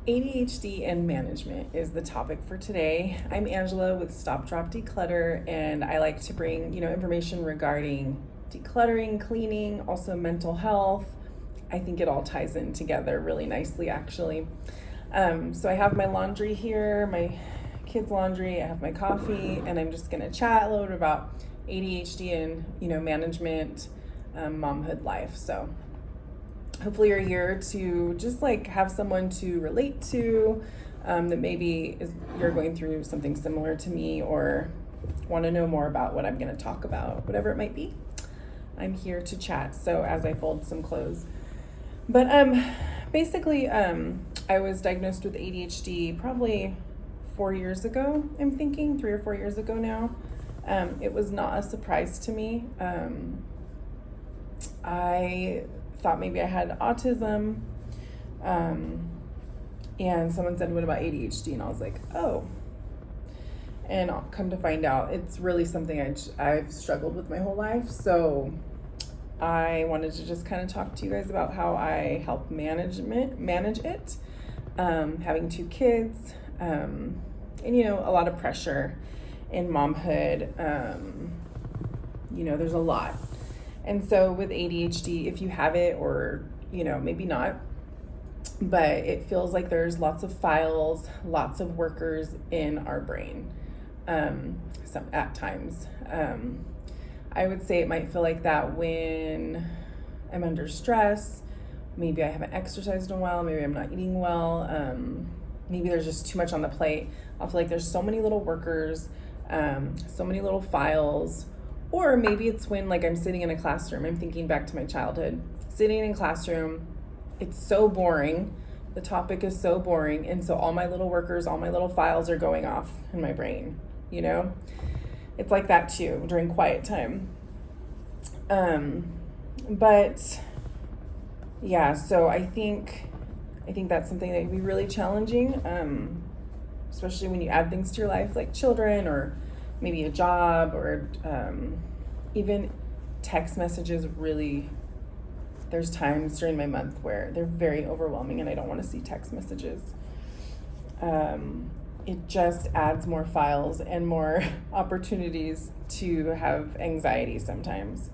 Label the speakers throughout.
Speaker 1: ADHD and management is the topic for today. I'm Angela with Stop Drop Declutter, and I like to bring, information regarding decluttering, cleaning, also mental health. I think it all ties in together really nicely, actually. So I have my laundry here, my kids' laundry, I have my coffee, and I'm just gonna chat a little bit about ADHD and, management, momhood life. So hopefully you're here to just like have someone to relate to, that maybe you're going through something similar to me or want to know more about what I'm going to talk about, whatever it might be. I'm here to chat. So as I fold some clothes, but basically, I was diagnosed with ADHD probably 4 years ago. I'm thinking 3 or 4 years ago now. It was not a surprise to me. I thought maybe I had autism, and someone said, what about ADHD? And I was like, oh. And I'll come to find out it's really something I've struggled with my whole life. So I wanted to just kind of talk to you guys about how I help manage it, having two kids, and a lot of pressure in momhood. There's a lot. And so with ADHD, if you have it or, maybe not, but it feels like there's lots of files, lots of workers in our brain, at times. I would say it might feel like that when I'm under stress. Maybe I haven't exercised in a while. Maybe I'm not eating well. Maybe there's just too much on the plate. I'll feel like there's so many little workers, so many little files. Or maybe it's when like I'm sitting in a classroom. I'm thinking back to my childhood. Sitting in a classroom, it's so boring. The topic is so boring. And so all my little workers, all my little files are going off in my brain, It's like that too during quiet time. But yeah, so I think that's something that can be really challenging, especially when you add things to your life like children or maybe a job or even text messages. Really, there's times during my month where they're very overwhelming and I don't want to see text messages. It just adds more files and more opportunities to have anxiety sometimes.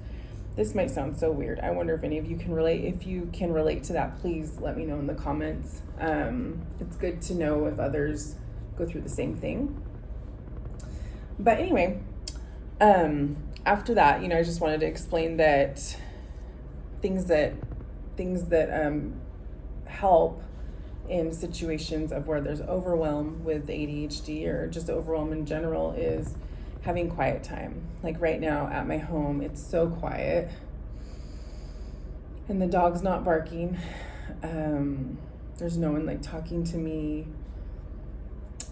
Speaker 1: This might sound so weird. I wonder if any of you can relate. If you can relate to that, please let me know in the comments. It's good to know if others go through the same thing. But anyway, after that, I just wanted to explain that things that help in situations of where there's overwhelm with ADHD or just overwhelm in general is having quiet time. Like right now at my home, it's so quiet and the dog's not barking. There's no one like talking to me.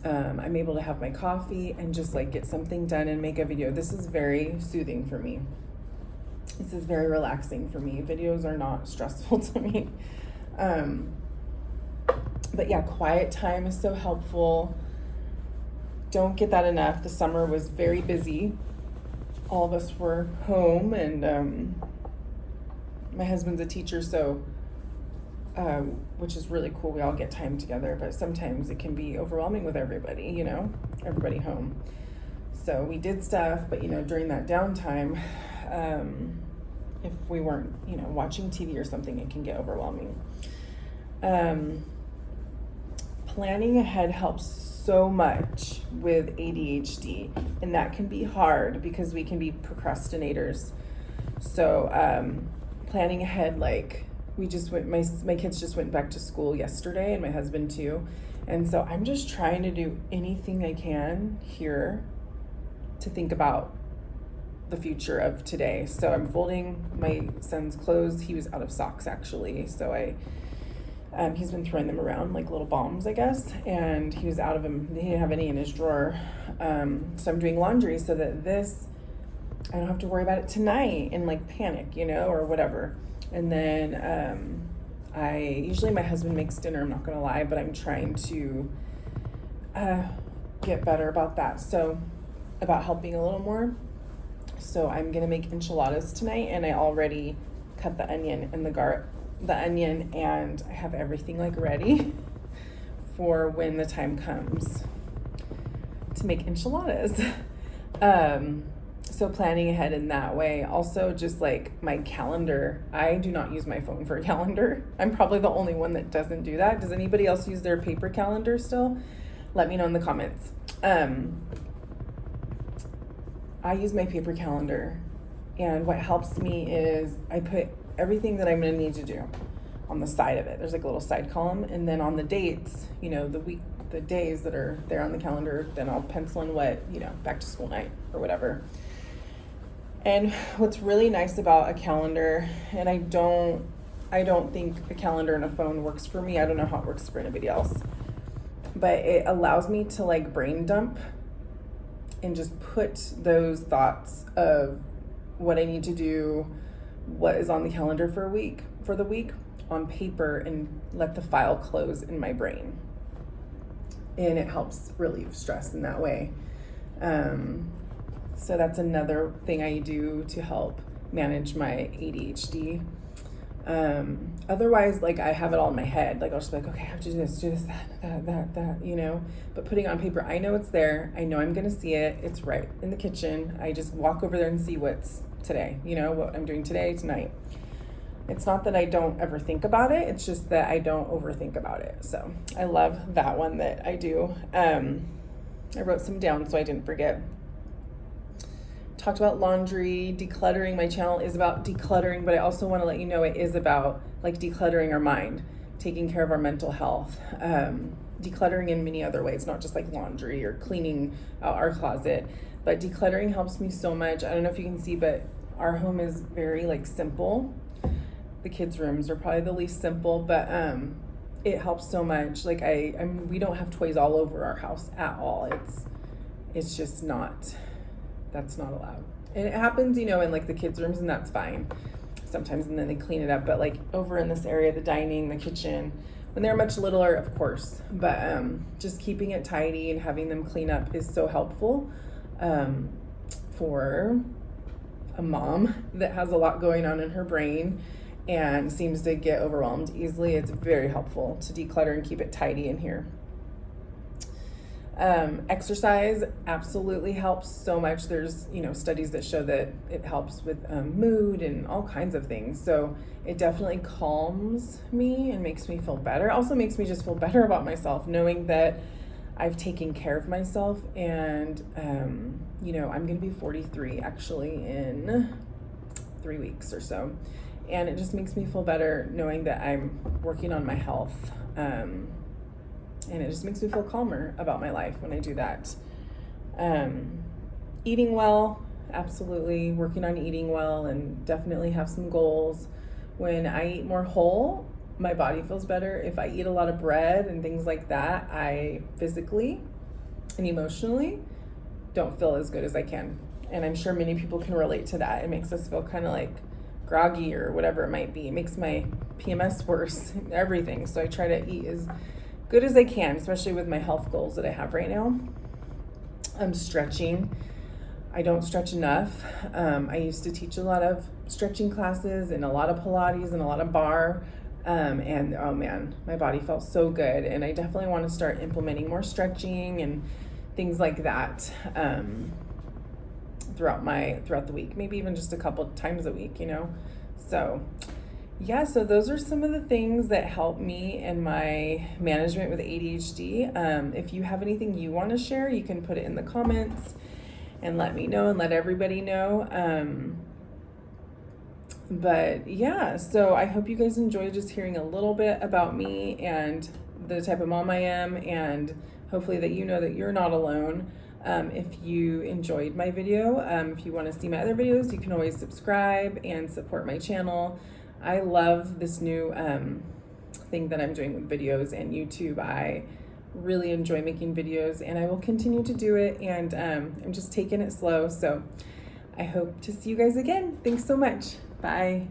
Speaker 1: I'm able to have my coffee and just like get something done and make a video. This is very soothing for me. This is very relaxing for me. Videos are not stressful to me. But yeah, quiet time is so helpful. Don't get that enough. The summer was very busy. All of us were home and my husband's a teacher, so which is really cool. We all get time together, but sometimes it can be overwhelming with everybody, everybody home. So we did stuff, but during that downtime, if we weren't, watching TV or something, it can get overwhelming. Planning ahead helps so much with ADHD, and that can be hard because we can be procrastinators. So planning ahead, like we just went, my kids just went back to school yesterday and my husband too. And so I'm just trying to do anything I can here to think about the future of today. So I'm folding my son's clothes. He was out of socks actually. So he's been throwing them around like little bombs, I guess. And he was out of them. He didn't have any in his drawer. So I'm doing laundry so that I don't have to worry about it tonight and like panic, or whatever. And then usually my husband makes dinner, I'm not gonna lie, but I'm trying to get better about that. So about helping a little more. So I'm gonna make enchiladas tonight, and I already cut the onion and and I have everything like ready for when the time comes to make enchiladas. So planning ahead in that way. Also, just like my calendar, I do not use my phone for a calendar. I'm probably the only one that doesn't do that. Does anybody else use their paper calendar still? Let me know in the comments. I use my paper calendar, and what helps me is I put everything that I'm going to need to do on the side of it. There's like a little side column, and then on the dates, the days that are there on the calendar, then I'll pencil in what, back to school night or whatever. And what's really nice about a calendar, and I don't think a calendar and a phone works for me. I don't know how it works for anybody else, but it allows me to like brain dump and just put those thoughts of what I need to do, what is on the calendar for the week on paper, and let the file close in my brain. And it helps relieve stress in that way. So that's another thing I do to help manage my ADHD. Otherwise, like I have it all in my head. Like I'll just be like, okay, I have to do this, that, but putting it on paper, I know it's there. I know I'm going to see it. It's right in the kitchen. I just walk over there and see what's today, what I'm doing today, tonight. It's not that I don't ever think about it. It's just that I don't overthink about it. So I love that one that I do. I wrote some down so I didn't forget. Talked about laundry, decluttering. My channel is about decluttering, but I also want to let you know it is about like decluttering our mind, taking care of our mental health, decluttering in many other ways, not just like laundry or cleaning out our closet, but decluttering helps me so much. I don't know if you can see, but our home is very like simple. The kids' rooms are probably the least simple, but it helps so much. Like we don't have toys all over our house at all. It's just not. That's not allowed. And it happens, in like the kids' rooms, and that's fine sometimes, and then they clean it up. But like over in this area, the dining, the kitchen, when they're much littler, of course, but just keeping it tidy and having them clean up is so helpful for a mom that has a lot going on in her brain and seems to get overwhelmed easily. It's very helpful to declutter and keep it tidy in here. Exercise absolutely helps so much. There's, studies that show that it helps with mood and all kinds of things. So it definitely calms me and makes me feel better. It also makes me just feel better about myself, knowing that I've taken care of myself. And, I'm going to be 43 actually in 3 weeks or so. And it just makes me feel better knowing that I'm working on my health. And it just makes me feel calmer about my life when I do that. Eating well, absolutely. Working on eating well, and definitely have some goals. When I eat more whole, my body feels better. If I eat a lot of bread and things like that, I physically and emotionally don't feel as good as I can. And I'm sure many people can relate to that. It makes us feel kind of like groggy or whatever it might be. It makes my PMS worse, everything. So I try to eat as good as I can, especially with my health goals that I have right now. I'm stretching. I don't stretch enough. I used to teach a lot of stretching classes and a lot of Pilates and a lot of bar. And oh man, my body felt so good. And I definitely want to start implementing more stretching and things like that throughout the week, maybe even just a couple times a week, So yeah, so those are some of the things that help me in my management with ADHD. If you have anything you want to share, you can put it in the comments and let me know and let everybody know. But yeah, so I hope you guys enjoyed just hearing a little bit about me and the type of mom I am, and hopefully that you know that you're not alone. If you enjoyed my video, if you want to see my other videos, you can always subscribe and support my channel. I love this new thing that I'm doing with videos and YouTube. I really enjoy making videos, and I will continue to do it, and I'm just taking it slow. So I hope to see you guys again. Thanks so much. Bye.